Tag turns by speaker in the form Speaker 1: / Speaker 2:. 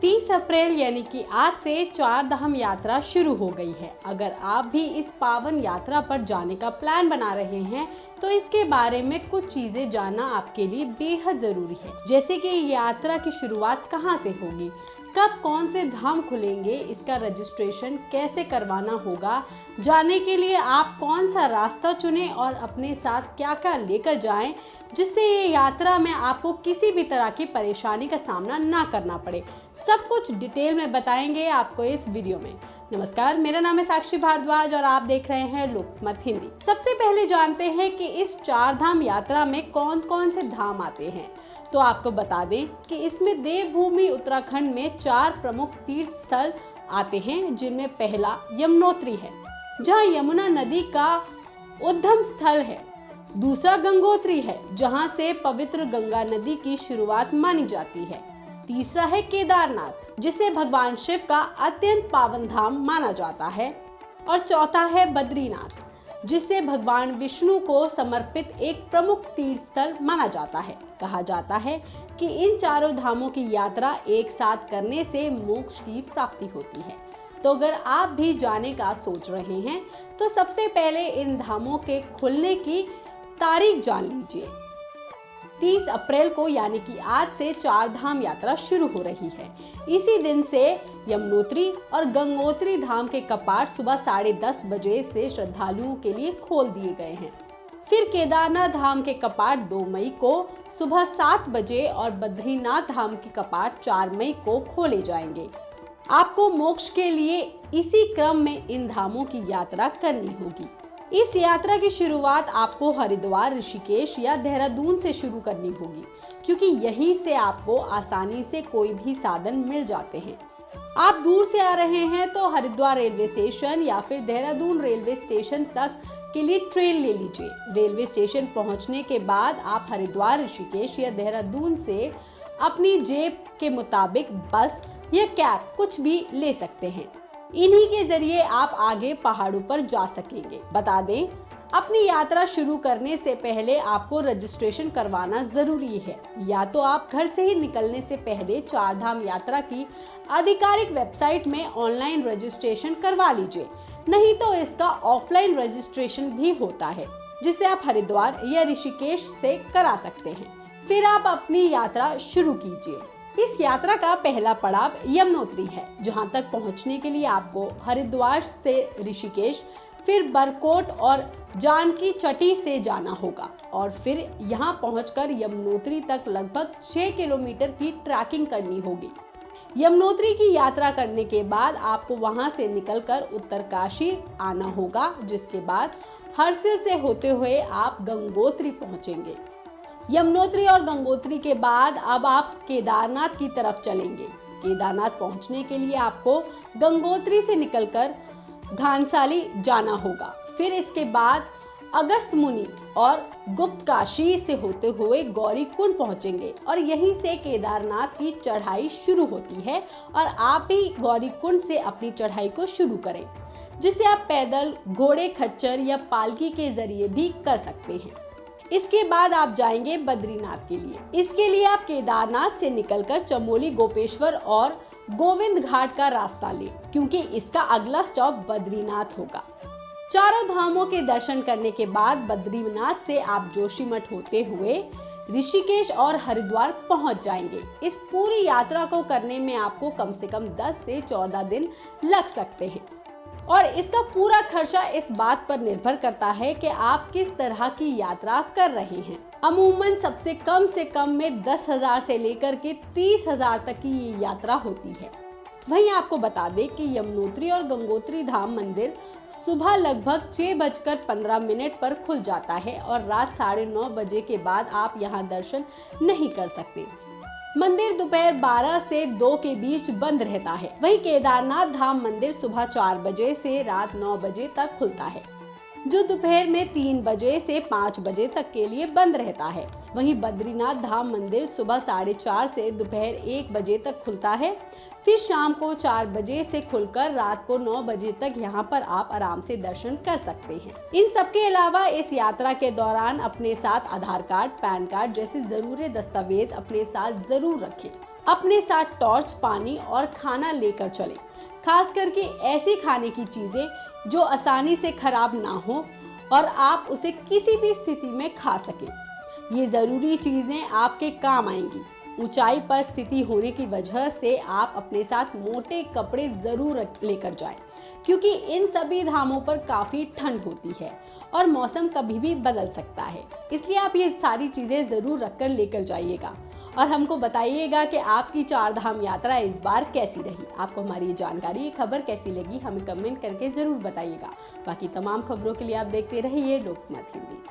Speaker 1: 30 अप्रैल यानी कि आज से चार धाम यात्रा शुरू हो गई है। अगर आप भी इस पावन यात्रा पर जाने का प्लान बना रहे हैं तो इसके बारे में कुछ चीजें जानना आपके लिए बेहद जरूरी है। जैसे कि यात्रा की शुरुआत कहां से होगी, कब कौन से धाम खुलेंगे, इसका रजिस्ट्रेशन कैसे करवाना होगा, जाने के लिए आप कौन सा रास्ता चुनें और अपने साथ क्या क्या लेकर जाएं जिससे ये यात्रा में आपको किसी भी तरह की परेशानी का सामना ना करना पड़े। सब कुछ डिटेल में बताएंगे आपको इस वीडियो में। नमस्कार, मेरा नाम है साक्षी भारद्वाज और आप देख रहे हैं लोकमत हिंदी। सबसे पहले जानते हैं कि इस चार धाम यात्रा में कौन कौन से धाम आते हैं। तो आपको बता दें कि इसमें देवभूमि उत्तराखंड में चार प्रमुख तीर्थ स्थल आते हैं, जिनमें पहला यमुनोत्री है, जहां यमुना नदी का उद्गम स्थल है। दूसरा गंगोत्री है, जहां से पवित्र गंगा नदी की शुरुआत मानी जाती है। तीसरा है केदारनाथ, जिसे भगवान शिव का अत्यंत पावन धाम माना जाता है। और चौथा है बद्रीनाथ, जिसे भगवान विष्णु को समर्पित एक प्रमुख तीर्थ स्थल माना जाता है। कहा जाता है कि इन चारों धामों की यात्रा एक साथ करने से मोक्ष की प्राप्ति होती है। तो अगर आप भी जाने का सोच रहे हैं तो सबसे पहले इन धामों के खुलने की तारीख जान लीजिए। 30 अप्रैल को यानी कि आज से चार धाम यात्रा शुरू हो रही है। इसी दिन से यमुनोत्री और गंगोत्री धाम के कपाट सुबह 10:30 बजे से श्रद्धालुओं के लिए खोल दिए गए हैं। फिर केदारनाथ धाम के कपाट 2 मई को सुबह 7 बजे और बद्रीनाथ धाम के कपाट 4 मई को खोले जाएंगे। आपको मोक्ष के लिए इसी क्रम में इन धामों की यात्रा करनी होगी। इस यात्रा की शुरुआत आपको हरिद्वार, ऋषिकेश या देहरादून से शुरू करनी होगी, क्योंकि यहीं से आपको आसानी से कोई भी साधन मिल जाते हैं। आप दूर से आ रहे हैं तो हरिद्वार रेलवे स्टेशन या फिर देहरादून रेलवे स्टेशन तक के लिए ट्रेन ले लीजिए। रेलवे स्टेशन पहुंचने के बाद आप हरिद्वार, ऋषिकेश या देहरादून से अपनी जेब के मुताबिक बस या कैब कुछ भी ले सकते हैं। इन्हीं के जरिए आप आगे पहाड़ों पर जा सकेंगे। बता दें, अपनी यात्रा शुरू करने से पहले आपको रजिस्ट्रेशन करवाना जरूरी है। या तो आप घर से ही निकलने से पहले चार धाम यात्रा की आधिकारिक वेबसाइट में ऑनलाइन रजिस्ट्रेशन करवा लीजिए, नहीं तो इसका ऑफलाइन रजिस्ट्रेशन भी होता है, जिसे आप हरिद्वार या ऋषिकेश से करा सकते हैं। फिर आप अपनी यात्रा शुरू कीजिए। इस यात्रा का पहला पड़ाव यमुनोत्री है, जहां तक पहुंचने के लिए आपको हरिद्वार से ऋषिकेश, फिर बरकोट और जानकी चटी से जाना होगा और फिर यहां पहुंचकर यमुनोत्री तक लगभग 6 किलोमीटर की ट्रैकिंग करनी होगी। यमुनोत्री की यात्रा करने के बाद आपको वहां से निकलकर उत्तरकाशी आना होगा, जिसके बाद हर्सिल से होते हुए आप गंगोत्री पहुंचेंगे। यमुनोत्री और गंगोत्री के बाद अब आप केदारनाथ की तरफ चलेंगे। केदारनाथ पहुंचने के लिए आपको गंगोत्री से निकलकर घानसाली जाना होगा। फिर इसके बाद अगस्त मुनि और गुप्तकाशी से होते हुए गौरीकुंड पहुंचेंगे और यहीं से केदारनाथ की चढ़ाई शुरू होती है और आप भी गौरीकुंड से अपनी चढ़ाई को शुरू करें, जिसे आप पैदल, घोड़े, खच्चर या पालकी के जरिए भी कर सकते हैं। इसके बाद आप जाएंगे बद्रीनाथ के लिए। इसके लिए आप केदारनाथ से निकलकर चमोली, गोपेश्वर और गोविंद घाट का रास्ता लें, क्योंकि इसका अगला स्टॉप बद्रीनाथ होगा। चारों धामों के दर्शन करने के बाद बद्रीनाथ से आप जोशीमठ होते हुए ऋषिकेश और हरिद्वार पहुंच जाएंगे। इस पूरी यात्रा को करने में आपको कम से कम 10 से 14 दिन लग सकते हैं और इसका पूरा खर्चा इस बात पर निर्भर करता है कि आप किस तरह की यात्रा कर रहे हैं। अमूमन सबसे कम से कम में 10,000 से लेकर के 30,000 तक की ये यात्रा होती है। वहीं आपको बता दें कि यमुनोत्री और गंगोत्री धाम मंदिर सुबह लगभग 6:15 पर खुल जाता है और रात 9:30 बजे के बाद आप यहाँ दर्शन नहीं कर सकते। मंदिर दोपहर 12 से 2 के बीच बंद रहता है। वहीं केदारनाथ धाम मंदिर सुबह 4 बजे से रात 9 बजे तक खुलता है, जो दोपहर में 3 बजे से 5 बजे तक के लिए बंद रहता है। वहीं बद्रीनाथ धाम मंदिर सुबह 4:30 से दोपहर 1 बजे तक खुलता है, फिर शाम को 4 बजे से खुलकर रात को 9 बजे तक यहाँ पर आप आराम से दर्शन कर सकते हैं। इन सब के अलावा इस यात्रा के दौरान अपने साथ आधार कार्ड, पैन कार्ड जैसे जरूरी दस्तावेज अपने साथ जरूर रखें अपने साथ टॉर्च, पानी और खाना लेकर चलें। खास करके ऐसी खाने की चीज़ें जो आसानी से खराब ना हो और आप उसे किसी भी स्थिति में खा सकें। ये ज़रूरी चीज़ें आपके काम आएंगी। ऊंचाई पर स्थिति होने की वजह से आप अपने साथ मोटे कपड़े ज़रूर लेकर जाएं, क्योंकि इन सभी धामों पर काफ़ी ठंड होती है और मौसम कभी भी बदल सकता है। इसलिए आप ये सारी चीज़ें ज़रूर रखकर लेकर जाइएगा और हमको बताइएगा कि आपकी 4 धाम यात्रा इस बार कैसी रही। आपको हमारी ये जानकारी, ये खबर कैसी लगी, हमें कमेंट करके ज़रूर बताइएगा। बाकी तमाम खबरों के लिए आप देखते रहिए लोकमत हिंदी।